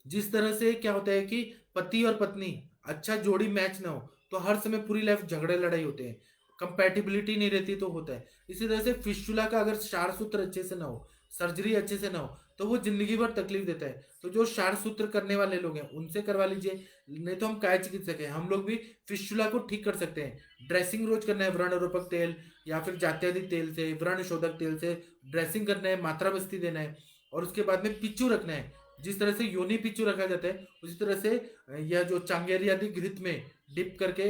जिस तरह से क्या होता है कि पति और पत्नी अच्छा जोड़ी मैच ना हो तो हर समय पूरी लाइफ झगड़े लड़ाई होते हैं, कंपैटिबिलिटी नहीं रहती तो होता है। इसी तरह से फिस्टुला का अगर क्षार सूत्र अच्छे से ना हो, सर्जरी अच्छे से ना हो, तो वो जिंदगी भर तकलीफ देता है। तो जो क्षार सूत्र करने वाले लोग हैं उनसे करवा लीजिए, नहीं तो हम काय चिकित्सक हैं, हम लोग भी फिस्टुला को ठीक कर सकते हैं। ड्रेसिंग रोज करना है व्रण रोपक तेल या फिर जात्यादि तेल से, व्रण शोधक तेल से ड्रेसिंग करना है, मात्रा बस्ती देना है, और उसके बाद में पिच्चू रखना है। जिस तरह से योनि पिच्चू रखा जाता है उसी तरह से यह जो चांगेरी आदि घृत में डिप करके,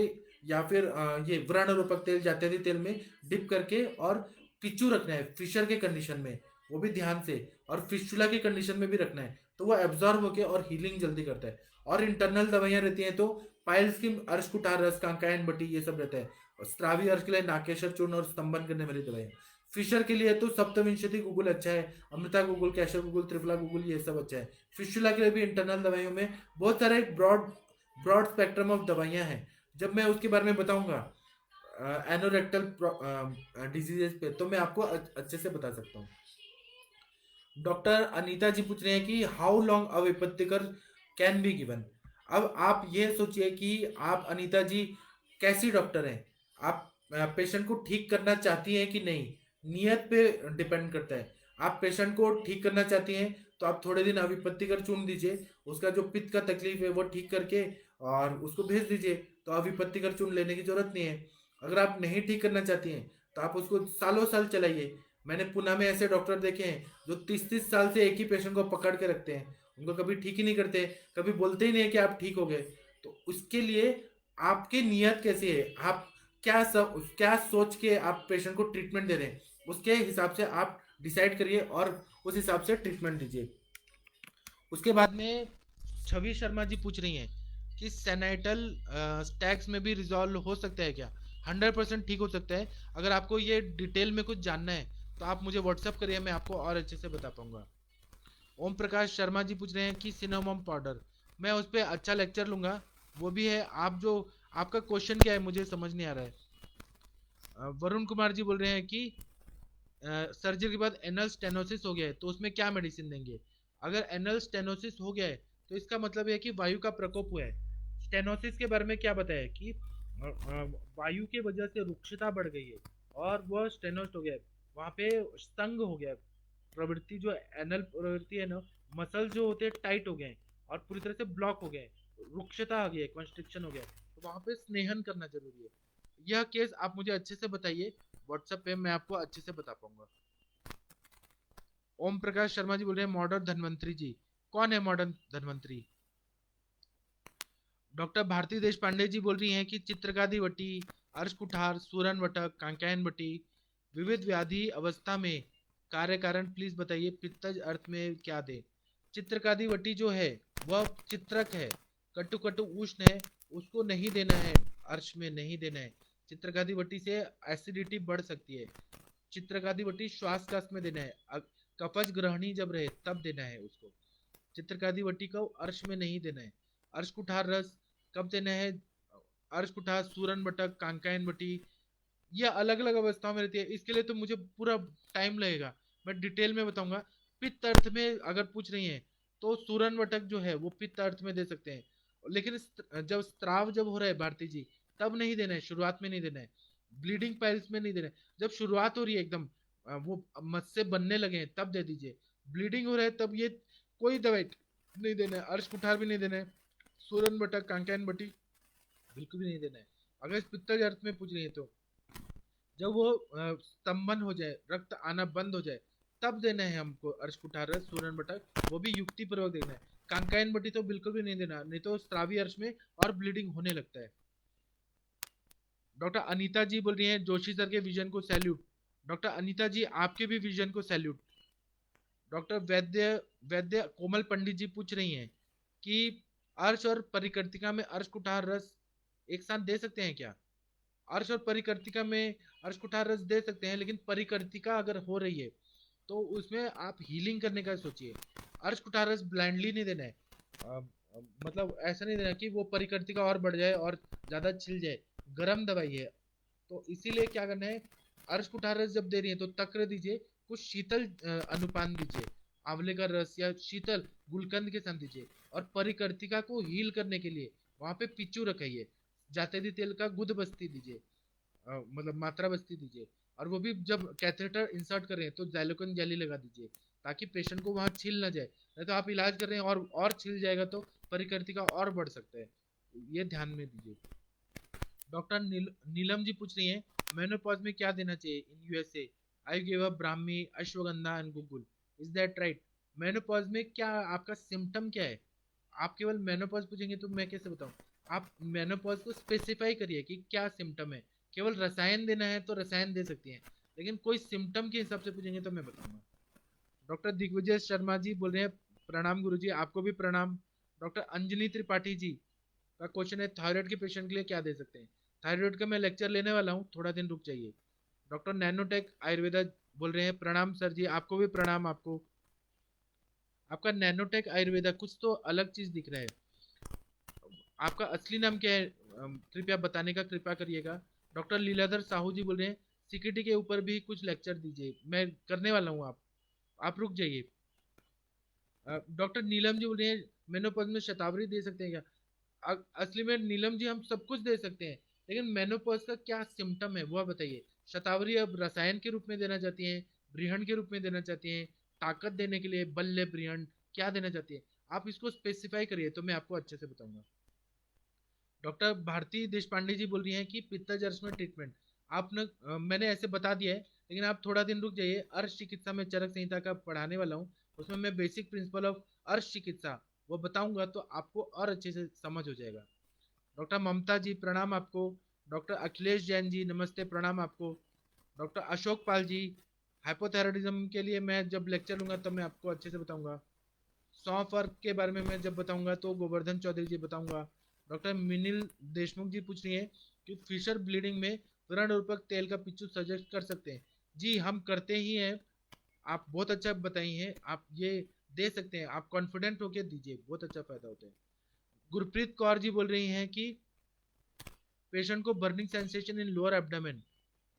या फिर ये व्रण रूपक तेल जात्यादि तेल में डिप करके और पिच्चू रखना है फिशर के कंडीशन में, वो भी ध्यान से, और फिस्टुला के कंडीशन में भी रखना है, तो वो एब्जॉर्ब होके और हीलिंग जल्दी करता है। और इंटरनल दवाइयां रहती हैं तो पाइल्स की अर्श कुठार रस, कांकायन बटी, ये सब रहता है। और स्त्रावी अर्श के लिए नाकेश्वर चूर्ण और स्तंभन करने वाली दवाइयां। फिशर के लिए तो सप्तविंशति गूगल अच्छा है, Amrita Google, कैशर Google, triphala Google, ये सब अच्छा है। फिस्टुला के लिए भी इंटरनल दवाइयों में बहुत सारे ब्रॉड ब्रॉड स्पेक्ट्रम ऑफ दवाइयां हैं। जब मैं उसके बारे में बताऊंगा एनोरेक्टल डिजीजेस पे, तो मैं आपको अच्छे से बता सकता हूँ। डॉक्टर अनीता जी पूछ रहे हैं कि how long avipattikar can be given. अब आप ये सोचिए कि आप अनीता जी कैसी डॉक्टर हैं, आप पेशेंट को ठीक करना चाहती हैं कि नहीं, नियत पे डिपेंड करता है। आप पेशेंट को ठीक करना चाहती हैं तो आप थोड़े दिन अविपत्तिकर चूर्ण दीजिए, उसका जो पित्त का तकलीफ है वो ठीक करके और उसको भेज दीजिए, तो अविपत्तिकर चूर्ण लेने की जरूरत नहीं है। अगर आप नहीं ठीक करना चाहती हैं तो आप उसको सालों साल चलाइए। मैंने पुणे में ऐसे डॉक्टर देखे हैं जो 30-30 साल से एक ही पेशेंट को पकड़ के रखते हैं, उनको कभी ठीक ही नहीं करते, कभी बोलते ही नहीं है कि आप ठीक हो गए। तो उसके लिए आपकी नीयत कैसी है, आप क्या सोच के आप पेशेंट को ट्रीटमेंट दे रहे हैं, उसके हिसाब से आप डिसाइड करिए और उस हिसाब से ट्रीटमेंट दीजिए। उसके बाद में छवि शर्मा जी पूछ रही हैं कि सेनाइटल टैक्स में भी रिजॉल्व हो सकता है क्या? 100% ठीक हो सकता है। अगर आपको ये डिटेल में कुछ जानना है तो आप मुझे व्हाट्सअप करिए, मैं आपको और अच्छे से बता पाऊंगा। ओम प्रकाश शर्मा जी पूछ रहे हैं कि सिनेमम पाउडर, मैं उस पर अच्छा लेक्चर लूंगा। वो भी है, आप जो आपका क्वेश्चन क्या है मुझे समझ नहीं आ रहा है। वरुण कुमार जी बोल रहे हैं कि सर्जरी के बाद एनल स्टेनोसिस हो गया है तो उसमें क्या मेडिसिन देंगे? अगर एनल स्टेनोसिस हो गया है तो इसका मतलब है कि वायु का प्रकोप हुआ है। स्टेनोसिस के बारे में क्या बताया कि वायु के वजह से रुक्षता बढ़ गई है और वह स्टेनोस्ट हो गया है, वहाँ पे स्तंग हो गया है। प्रवृत्ति जो एनल प्रवृत्ति है ना, मसल जो होते हैं टाइट हो गए हैं और पूरी तरह से ब्लॉक हो गए हैं, रुक्षता आ गई है, कंस्ट्रिक्शन हो गया है, तो वहाँ पे स्नेहन करना जरूरी है। यह केस आप मुझे अच्छे से बताइए व्हाट्सएप पे, मैं आपको अच्छे से बता पाऊंगा। ओम प्रकाश शर्मा जी बोल रहे हैं मॉडर्न धनवंतरी जी, कौन है मॉडर्न धनवंतरी? डॉक्टर भारती देश पांडे जी बोल रही हैं कि चित्रगादी वटी, अर्श कुठार, सूरन वटक, कांकायन वटी विविध व्याधि अवस्था में कार्य कारण प्लीज बताइए, पित्तज अर्थ में क्या दे? चित्रकादी वटी जो है वह चित्रक है, कटु कटु उष्ण है, उसको नहीं देना है, अर्श में नहीं देना है। चित्रकादी वटी से एसिडिटी बढ़ सकती है। चित्रकादी वटी श्वास काश में देना है, कपच ग्रहणी जब रहे तब देना है उसको। चित्रकादी वटी को अर्श में नहीं देना है। अर्श कुठार रस कब देना है? अर्श कुठार, सूरन बटक, कांकायन बटी, ये अलग अलग अवस्थाओं में रहती है, इसके लिए तो मुझे पूरा टाइम लगेगा, मैं डिटेल में बताऊंगा। पित्त अर्थ में अगर पूछ रही हैं तो सूरन वटक जो है वो पित्त अर्थ में दे सकते हैं, लेकिन जब स्त्राव जब हो रहा है भारती जी तब नहीं देना है, शुरुआत में नहीं देना है। ब्लीडिंग पाइल्स में नहीं देना है, जब शुरुआत हो रही है एकदम वो मत से बनने लगे हैं तब दे दीजिए। ब्लीडिंग हो रहा है तब ये कोई दवाई नहीं देना है। अर्श कुठार भी नहीं देना है, सूरन बटक, कांकायन बटी बिल्कुल भी नहीं देना है। अगर इस पित्तज अर्थ में पूछ रही है तो जब वो स्तंभन हो जाए, रक्त आना बंद हो जाए तब देना है हमको अर्श कुठार रस, सूरन बटक, वो भी युक्ति पूर्वक देना है। कांकायन बटी तो बिल्कुल भी नहीं देना, नहीं तो स्त्रावी अर्श में और ब्लीडिंग होने लगता है। डॉक्टर अनीता जी बोल रही हैं जोशी सर के विजन को सैल्यूट। डॉक्टर अनीता जी आपके भी विजन को सैल्यूट। डॉक्टर वैद्य वैद्य कोमल पंडित जी पूछ रही हैं कि अर्श और परिकर्तिका में अर्श कुठार रस एक साथ दे सकते हैं क्या? अर्श और परिकर्तिका में अर्श कुठार रस दे सकते हैं, लेकिन परिकर्तिका अगर हो रही है तो उसमें आप हीलिंग करने का सोचिए। अर्श कुठार रस ब्लाइंडली नहीं देना है, मतलब ऐसा नहीं देना कि वो परिकर्तिका और बढ़ जाए और ज्यादा छिल जाए, गर्म दवाई है। तो इसीलिए क्या करना है, अर्श कुठार रस जब दे रही है तो तक्र दीजिए, कुछ शीतल अनुपान दीजिए, आंवले का रस या शीतल गुलकंद के साथ दीजिए। और परिकर्तिका को हील करने के लिए वहां पे पिच्चू रखाइए, जातेदी तेल का गुद बस्ती दीजिए, मतलब मात्रा बस्ती दीजिए। और वो भी जब कैथेटर इंसर्ट कर रहे हैं तो जैलोकन जेली लगा दीजिए ताकि पेशेंट को वहां छिल ना जाए, नहीं तो आप इलाज कर रहे हैं और छिल जाएगा तो परिकर्तिका और बढ़ सकता है, ये ध्यान में दीजिए। डॉक्टर नीलम जी पूछ रही हैं मेनोपॉज में क्या देना चाहिए in USA? I give up Brahmi, Ashwagandha and guggul, is that right? Menopause में क्या आपका सिम्टम क्या है? आप केवल मेनोपॉज पूछेंगे तो मैं कैसे बताऊं? आप मेनोपॉज को स्पेसिफाई करिए कि क्या सिम्टम है। केवल रसायन देना है तो रसायन दे सकती हैं, लेकिन कोई सिम्टम के हिसाब से पूछेंगे तो मैं बताऊंगा। डॉक्टर दिग्विजय शर्मा जी बोल रहे हैं प्रणाम गुरुजी, आपको भी प्रणाम। डॉक्टर अंजलि त्रिपाठी जी का क्वेश्चन है थायराइड के पेशेंट के लिए क्या दे सकते हैं? थायराइड का मैं लेक्चर लेने वाला हूँ, थोड़ा दिन रुक जाइए। डॉक्टर नैनोटेक आयुर्वेदा बोल रहे हैं प्रणाम सर जी, आपको भी प्रणाम। आपको आपका नैनोटेक आयुर्वेदा कुछ तो अलग चीज दिख रहा है, आपका असली नाम क्या है? कृपया बताने का कृपा करिएगा। डॉक्टर लीलाधर साहू जी बोल रहे हैं सीक्रेटी के ऊपर भी कुछ लेक्चर दीजिए, मैं करने वाला हूँ, आप रुक जाइए। डॉक्टर नीलम जी बोल रहे हैं मेनोपॉज में शतावरी दे सकते हैं क्या? असली में नीलम जी हम सब कुछ दे सकते हैं, लेकिन मेनोपॉज का क्या सिम्टम है वह बताइए। शतावरी अब रसायन के रूप में देना चाहती हैं, ब्रिहण के रूप में देना चाहती हैं, ताकत देने के लिए बल्ले ब्रिहण, क्या देना चाहती है? आप इसको स्पेसिफाई करिए तो मैं आपको अच्छे से बताऊंगा। डॉक्टर भारती देश पांडे जी बोल रही हैं कि पित्तजर्स में ट्रीटमेंट आपने मैंने ऐसे बता दिया है, लेकिन आप थोड़ा दिन रुक जाइए। अर्श चिकित्सा में चरक संहिता का पढ़ाने वाला हूँ, उसमें मैं बेसिक प्रिंसिपल ऑफ अर्श चिकित्सा वो बताऊंगा तो आपको और अच्छे से समझ हो जाएगा। डॉक्टर ममता जी प्रणाम आपको। डॉक्टर अखिलेश जैन जी नमस्ते, प्रणाम आपको। डॉक्टर अशोक पाल जी हाइपोथायराइडिज्म के लिए मैं जब लेक्चर लूंगा तब मैं आपको अच्छे से बताऊंगा। सौंफ वर्क के बारे में मैं जब बताऊंगा तो गोवर्धन चौधरी जी बताऊंगा। डॉक्टर मिनिल देशमुख जी पूछ रही है कि फिशर ब्लीडिंग में व्रणरूपक तेल का पिच्चू सजेस्ट कर सकते हैं। जी हम करते ही हैं। आप बहुत अच्छा बताई हैं, आप ये दे सकते हैं, आप कॉन्फिडेंट होके दीजिए, बहुत अच्छा फायदा होता है। गुरप्रीत कौर जी बोल रही हैं कि पेशेंट को burning sensation in lower abdomen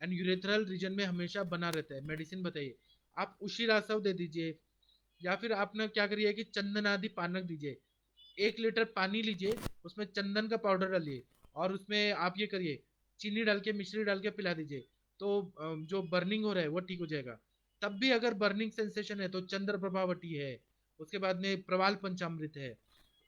and urethral region में हमेशा बना रहता है, मेडिसिन बताइए। आप उशी रासव दे दीजिए, या फिर आप ना क्या करिए कि चंदन आदि पानक दीजिए। 1 लीटर पानी लीजिए, उसमें चंदन का पाउडर डालिए और उसमें आप ये करिए, चीनी डाल के मिश्री डाल के पिला दीजिए। तो जो बर्निंग हो रहा है वो ठीक हो जाएगा। तब भी अगर बर्निंग सेंसेशन है तो चंद्र प्रभावटी है, उसके बाद में प्रवाल पंचामृत है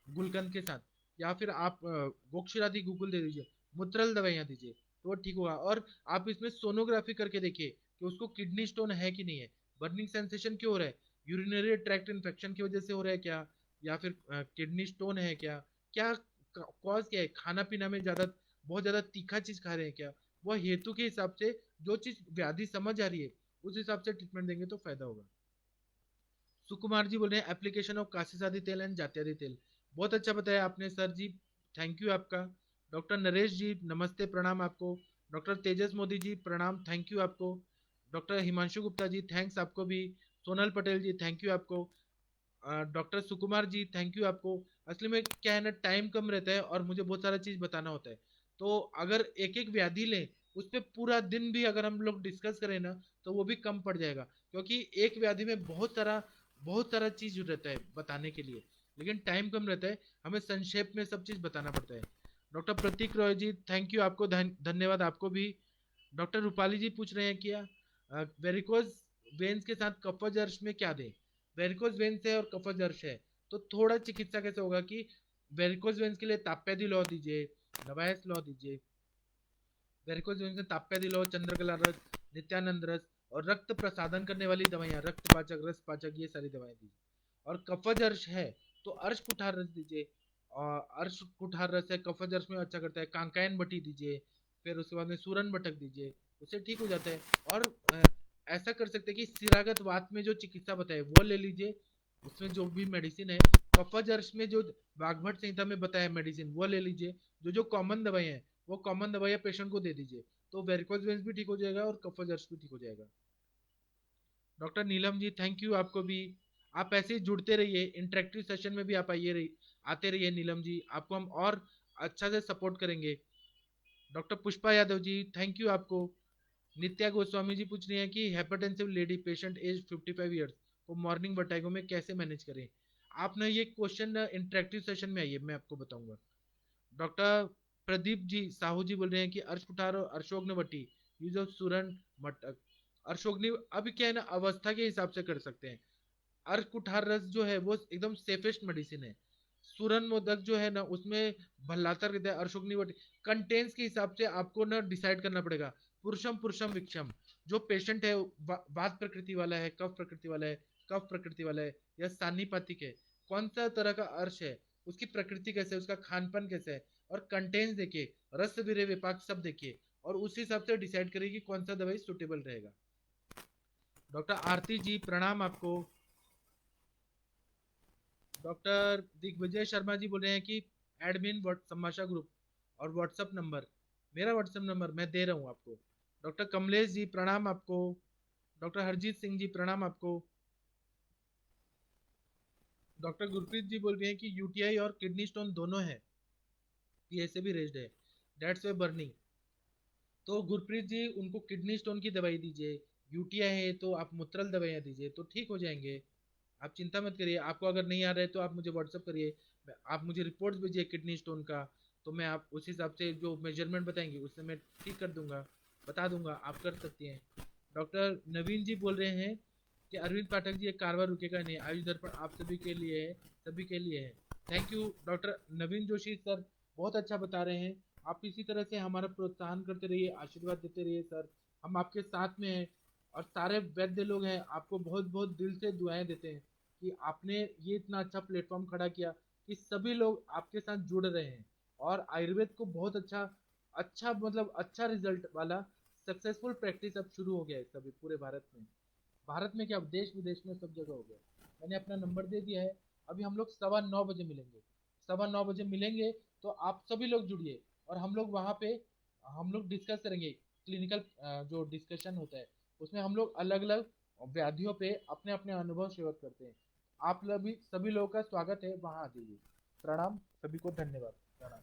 गुलकंद के साथ, या फिर आप गोक्षरादि गूगल दे दीजिए, मुद्रल दवाइयाँ दीजिए, तो वो ठीक होगा। और आप इसमें सोनोग्राफी करके देखिए कि उसको किडनी स्टोन है कि नहीं है, बर्निंग सेंसेशन क्यों हो रहा है, यूरिनरी ट्रैक्ट इन्फेक्शन की वजह से हो रहा है क्या, या फिर किडनी स्टोन है क्या, क्या कॉज क्या है, खाना पीना में ज्यादा बहुत ज्यादा तीखा चीज खा रहे हैं क्या, वो हेतु के हिसाब से जो चीज व्याधि समझ आ रही है उस हिसाब से ट्रीटमेंट देंगे तो फायदा होगा। सुकुमार जी बोल रहे हैं एप्लीकेशन ऑफ काशीसादी तेल एंड जात्यादी तेल, बहुत अच्छा बताया आपने सर जी, थैंक यू आपका। डॉक्टर नरेश जी नमस्ते प्रणाम आपको। डॉक्टर तेजस मोदी जी प्रणाम, थैंक यू आपको। डॉक्टर हिमांशु गुप्ता जी थैंक्स आपको भी। सोनल पटेल जी थैंक यू आपको। Doctor Sukumar ji thank you आपको। असली में क्या है ना, टाइम कम रहता है और मुझे बहुत सारा चीज बताना होता है। तो अगर एक एक व्याधि लें, उस पर पूरा दिन भी अगर हम लोग डिस्कस करें ना तो वो भी कम पड़ जाएगा, क्योंकि एक व्याधि में बहुत सारा चीज रहता है बताने के लिए, लेकिन टाइम कम रहता है, हमें संक्षेप में सब चीज बताना पड़ता है। Doctor Prateek Roy ji thank you आपको, धन्यवाद आपको भी। डॉक्टर रूपाली जी पूछ रहे हैं कि वेरिकोज वेन्स के साथ कफज अर्श में क्या दें। वेरिकोज वेन्स है और कफज अर्श है, तो थोड़ा चिकित्सा कैसे होगा कि वेरिकोज वेन्स के लिए ताप्यादी लॉ दीजिए, नवायस लॉ दीजिए। वेरिकोज वेन्स में ताप्यादी लॉ, चंद्रकला रस, नित्यानंद रस और रक्त प्रसादन करने वाली दवाइयाँ, रक्त पाचक, रस पाचक, ये सारी दवाएं दीजिए। और कफज अर्श है तो अर्श कुठार रस दीजिए। और अर्श कुठार रस है, कफज अर्श में अच्छा करता है, कांकायन बटी दीजिए, फिर उसके बाद में सूरन बटक दीजिए, उससे ठीक हो जाता है। और ऐसा कर सकते हैं कि सिरागत वात में जो चिकित्सा बताए वो ले लीजिए, उसमें जो भी मेडिसिन है। कफज अर्श में जो बागभट संहिता में बताया मेडिसिन वो ले लीजिए। जो जो कॉमन दवाई हैं वो कॉमन दवाइयाँ पेशेंट को दे दीजिए, तो वेरिकोज वेन्स भी ठीक हो जाएगा और कफज अर्श भी ठीक हो जाएगा। Doctor Neelam ji thank you आपको भी। आप ऐसे ही जुड़ते रहिए, इंटरेक्टिव सेशन में भी आप आते रहिए नीलम जी, आपको हम और अच्छा से सपोर्ट करेंगे। Doctor Pushpa Yadav ji thank you आपको। नित्या गोस्वामी जी पूछ रही हैं कि hypertensive lady patient age 55 years को मॉर्निंग वर्टाइगो में कैसे मैनेज करें। आप ना ये क्वेश्चन इंटरेक्टिव सेशन में आइए, मैं आपको बताऊंगा। डॉक्टर प्रदीप जी साहू जी बोल रहे हैं कि अर्श कुठार और अर्शोग्नवटी यूज ऑफ सुरन मटक। अर्शोग्नि अभी क्या है ना, अवस्था के हिसाब से कर सकते हैं। अर्क कुठार रस जो है वो एकदम सेफेस्ट मेडिसिन है। सुरन मोदक जो है ना उसमें भल्लातर कहते हैं, अर्शोग्निवटी कंटेंट्स के हिसाब से आपको ना डिसाइड करना पड़ेगा। पुरुषम पुरुषम विक्षम, जो पेशेंट है वात प्रकृति वाला है, कफ प्रकृति वाला है, कफ प्रकृति वाला है, या सान्निपातिक है, कौन सा तरह का अर्श है, उसकी प्रकृति कैसे है, उसका खान पान कैसे है, और कंटेंट्स देखिए, रस वीर्य विपाक सब देखिए, और उस हिसाब से डिसाइड करिए कि कौन सा दवाई सुटेबल रहेगा। डॉक्टर आरती जी प्रणाम आपको। डॉक्टर दिग्विजय शर्मा जी बोल रहे हैं कि एडमिन सम्माशा ग्रुप और व्हाट्सएप नंबर, मेरा व्हाट्सएप नंबर मैं दे रहा हूँ आपको। डॉक्टर कमलेश जी प्रणाम आपको। डॉक्टर हरजीत सिंह जी प्रणाम आपको। डॉक्टर गुरप्रीत जी बोल रहे हैं कि यूटीआई और किडनी स्टोन दोनों है, पीएसए भी रेज्ड है, दैट्स वे बर्निंग। तो गुरप्रीत जी उनको किडनी स्टोन की दवाई दीजिए, यूटीआई है तो आप मूत्रल दवाइयाँ दीजिए तो ठीक हो जाएंगे। आप चिंता मत करिए, आपको अगर नहीं आ रहा है तो आप मुझे व्हाट्सअप करिए, आप मुझे रिपोर्ट्स भेजिए किडनी स्टोन का, तो मैं आप उस हिसाब से जो मेजरमेंट बताएंगे उससे मैं ठीक कर दूंगा, बता दूंगा, आप कर सकती हैं। डॉक्टर नवीन जी बोल रहे हैं कि अरविंद पाठक जी एक कारवार रुकेगा नहीं, आयुष दर्पण आप सभी के लिए है, सभी के लिए है। Thank you doctor Naveen Joshi sir, बहुत अच्छा बता रहे हैं। आप इसी तरह से हमारा प्रोत्साहन करते रहिए, आशीर्वाद देते रहिए सर, हम आपके साथ में हैं। और सारे वैद्य लोग हैं आपको बहुत बहुत दिल से दुआएं देते हैं कि आपने ये इतना अच्छा प्लेटफॉर्म खड़ा किया कि सभी लोग आपके साथ जुड़ रहे हैं, और आयुर्वेद को बहुत अच्छा अच्छा मतलब अच्छा रिजल्ट वाला सक्सेसफुल प्रैक्टिस अब शुरू हो गया है सभी पूरे भारत में। भारत में क्या, देश विदेश में सब जगह हो गया। मैंने अपना नंबर दे दिया है। अभी हम लोग 9:15 बजे मिलेंगे। 9:15 बजे मिलेंगे, तो आप सभी लोग जुड़िए, और हम लोग वहाँ पे हम लोग डिस्कस करेंगे। क्लिनिकल जो डिस्कशन होता है, उसमें हम लोग अलग अलग व्याधियों पे अपने अपने अनुभव शेयर करते हैं। आप लोग भी, सभी लोगों का स्वागत है, वहाँ आ जाइए। प्रणाम, सभी को धन्यवाद। प्रणाम।